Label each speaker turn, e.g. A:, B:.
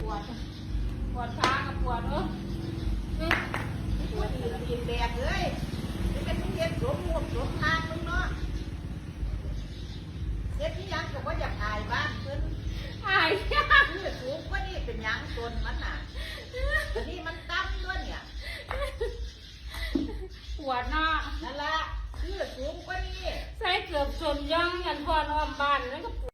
A: ปวดขากับปวด
B: ปวดตีนแดกเลยนี่เป็นเฮ็ดหลวมหมวกหลวมทางมึงเนาะเฮ็ดที่ยังก็บ่อยากอายบ้านเพิ่น
A: อาย
B: คือสูงกว่านี่เป็นยังตนมันน่ะอันนี้มันต่ำด้วยเนี่ย
A: ปวดเนาะ
B: นั่นละคือสูงกว่านี่
A: ใส่เกือบชนย่องกันพอนอ้อมบ้านแล้วก็